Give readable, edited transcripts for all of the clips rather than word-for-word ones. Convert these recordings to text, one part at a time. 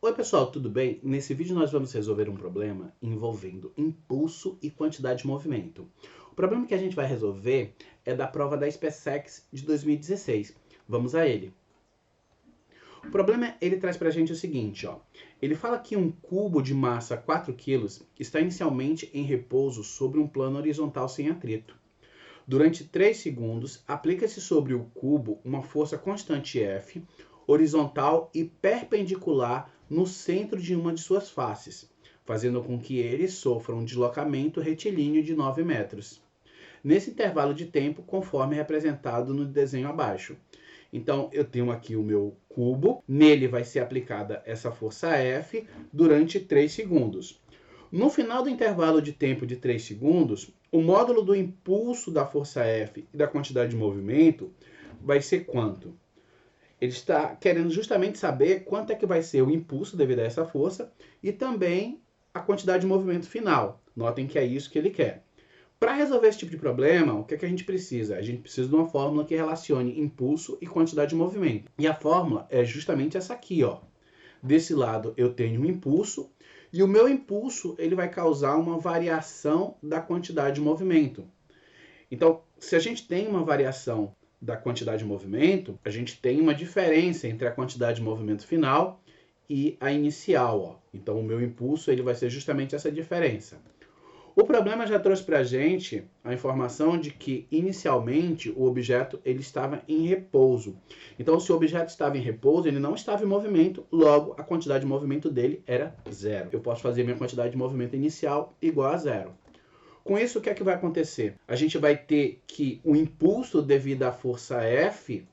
Oi pessoal, tudo bem? Nesse vídeo nós vamos resolver um problema envolvendo impulso e quantidade de movimento. O problema que a gente vai resolver é da prova da SpaceX de 2016. Vamos a ele. O problema ele traz para a gente o seguinte, ó. Ele fala que um cubo de massa 4 kg está inicialmente em repouso sobre um plano horizontal sem atrito. Durante 3 segundos, aplica-se sobre o cubo uma força constante F, horizontal e perpendicular no centro de uma de suas faces, fazendo com que ele sofra um deslocamento retilíneo de 9 metros. Nesse intervalo de tempo, conforme representado no desenho abaixo. Então, eu tenho aqui o meu cubo, nele vai ser aplicada essa força F durante 3 segundos. No final do intervalo de tempo de 3 segundos, o módulo do impulso da força F e da quantidade de movimento vai ser quanto? Ele está querendo justamente saber quanto é que vai ser o impulso devido a essa força e também a quantidade de movimento final. Notem que é isso que ele quer. Para resolver esse tipo de problema, o que é que a gente precisa? A gente precisa de uma fórmula que relacione impulso e quantidade de movimento. E a fórmula é justamente essa aqui, ó. Desse lado eu tenho um impulso e o meu impulso ele vai causar uma variação da quantidade de movimento. Então, se a gente tem uma variação da quantidade de movimento, a gente tem uma diferença entre a quantidade de movimento final e a inicial, ó. Então, o meu impulso ele vai ser justamente essa diferença. O problema já trouxe para a gente a informação de que, inicialmente, o objeto ele estava em repouso. Então, se o objeto estava em repouso, ele não estava em movimento, logo, a quantidade de movimento dele era zero. Eu posso fazer minha quantidade de movimento inicial igual a zero. Com isso, o que é que vai acontecer? A gente vai ter que o impulso devido à força F,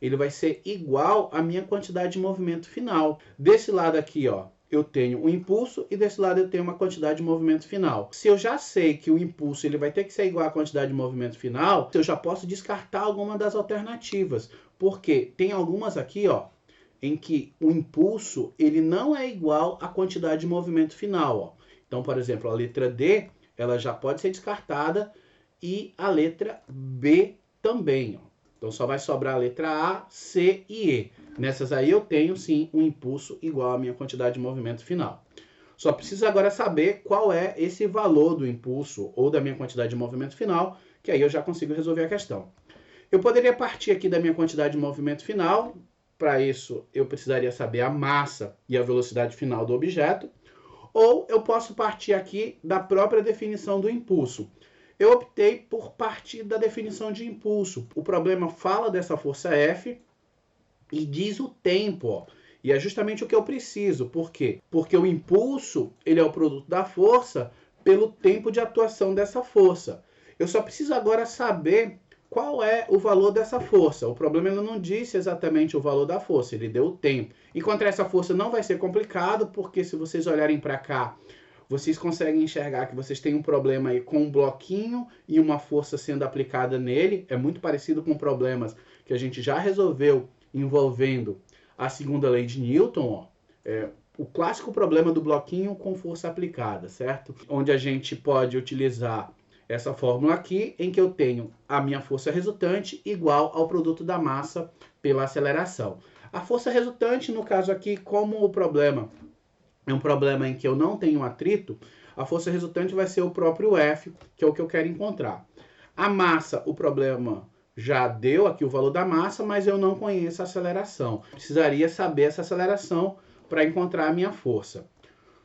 ele vai ser igual à minha quantidade de movimento final. Desse lado aqui, ó, eu tenho um impulso e desse lado eu tenho uma quantidade de movimento final. Se eu já sei que o impulso ele vai ter que ser igual à quantidade de movimento final, eu já posso descartar alguma das alternativas. Porque tem algumas aqui, ó, em que o impulso ele não é igual à quantidade de movimento final. Ó. Então, por exemplo, a letra D ela já pode ser descartada e a letra B também. Ó. Então só vai sobrar a letra A, C e E. Nessas aí eu tenho sim um impulso igual à minha quantidade de movimento final. Só preciso agora saber qual é esse valor do impulso ou da minha quantidade de movimento final, que aí eu já consigo resolver a questão. Eu poderia partir aqui da minha quantidade de movimento final. Para isso eu precisaria saber a massa e a velocidade final do objeto. Ou eu posso partir aqui da própria definição do impulso. Eu optei por partir da definição de impulso. O problema fala dessa força F e diz o tempo, ó. E é justamente o que eu preciso. Por quê? Porque o impulso ele é o produto da força pelo tempo de atuação dessa força. Eu só preciso agora saber qual é o valor dessa força. O problema ele não disse exatamente o valor da força, ele deu o tempo. Encontrar essa força não vai ser complicado, porque se vocês olharem para cá, vocês conseguem enxergar que vocês têm um problema aí com um bloquinho e uma força sendo aplicada nele. É muito parecido com problemas que a gente já resolveu envolvendo a segunda lei de Newton, ó. O clássico problema do bloquinho com força aplicada, certo? Onde a gente pode utilizar essa fórmula aqui, em que eu tenho a minha força resultante igual ao produto da massa pela aceleração. A força resultante, no caso aqui, como o problema é um problema em que eu não tenho atrito, a força resultante vai ser o próprio F, que é o que eu quero encontrar. A massa, o problema já deu aqui o valor da massa, mas eu não conheço a aceleração. Precisaria saber essa aceleração para encontrar a minha força.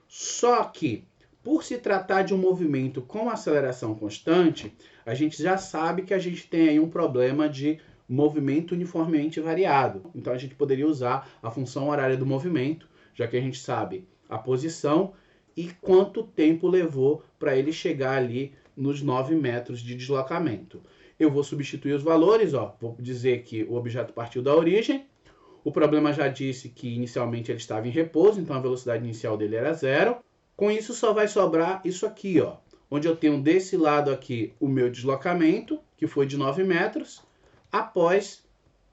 Só que, por se tratar de um movimento com aceleração constante, a gente já sabe que a gente tem aí um problema de movimento uniformemente variado. Então a gente poderia usar a função horária do movimento, já que a gente sabe a posição e quanto tempo levou para ele chegar ali nos 9 metros de deslocamento. Eu vou substituir os valores, ó. Vou dizer que o objeto partiu da origem. O problema já disse que inicialmente ele estava em repouso, então a velocidade inicial dele era zero. Com isso só vai sobrar isso aqui, ó, onde eu tenho desse lado aqui o meu deslocamento, que foi de 9 metros, após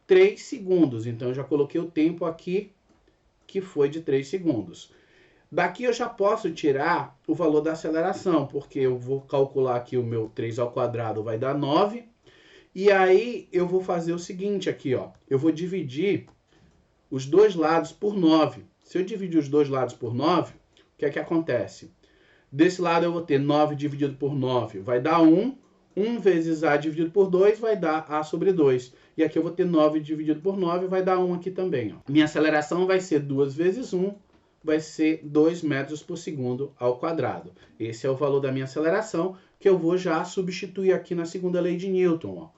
3 segundos. Então eu já coloquei o tempo aqui, que foi de 3 segundos. Daqui eu já posso tirar o valor da aceleração, porque eu vou calcular aqui o meu 3 ao quadrado vai dar 9. E aí eu vou fazer o seguinte aqui, ó. Eu vou dividir os dois lados por 9, Se eu dividir os dois lados por 9, o que é que acontece? Desse lado eu vou ter 9 dividido por 9, vai dar 1. 1 vezes A dividido por 2 vai dar A sobre 2. E aqui eu vou ter 9 dividido por 9, vai dar 1 aqui também. Ó. Minha aceleração vai ser 2 vezes 1, vai ser 2 metros por segundo ao quadrado. Esse é o valor da minha aceleração, que eu vou já substituir aqui na segunda lei de Newton. Ó.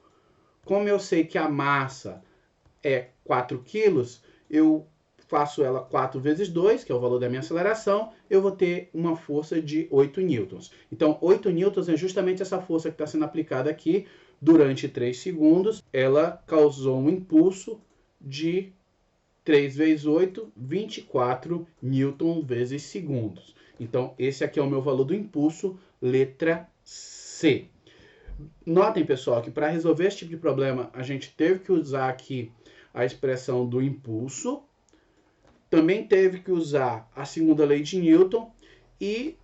Como eu sei que a massa é 4 quilos, eu faço ela 4 vezes 2, que é o valor da minha aceleração, eu vou ter uma força de 8 newtons. Então, 8 newtons é justamente essa força que está sendo aplicada aqui durante 3 segundos. Ela causou um impulso de 3 vezes 8, 24 newton vezes segundos. Então, esse aqui é o meu valor do impulso, letra C. Notem, pessoal, que para resolver esse tipo de problema, a gente teve que usar aqui a expressão do impulso, também teve que usar a segunda lei de Newton e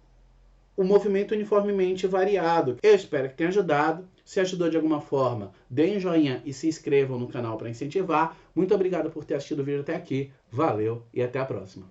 o movimento uniformemente variado. Eu espero que tenha ajudado. Se ajudou de alguma forma, deem um joinha e se inscrevam no canal para incentivar. Muito obrigado por ter assistido o vídeo até aqui. Valeu e até a próxima.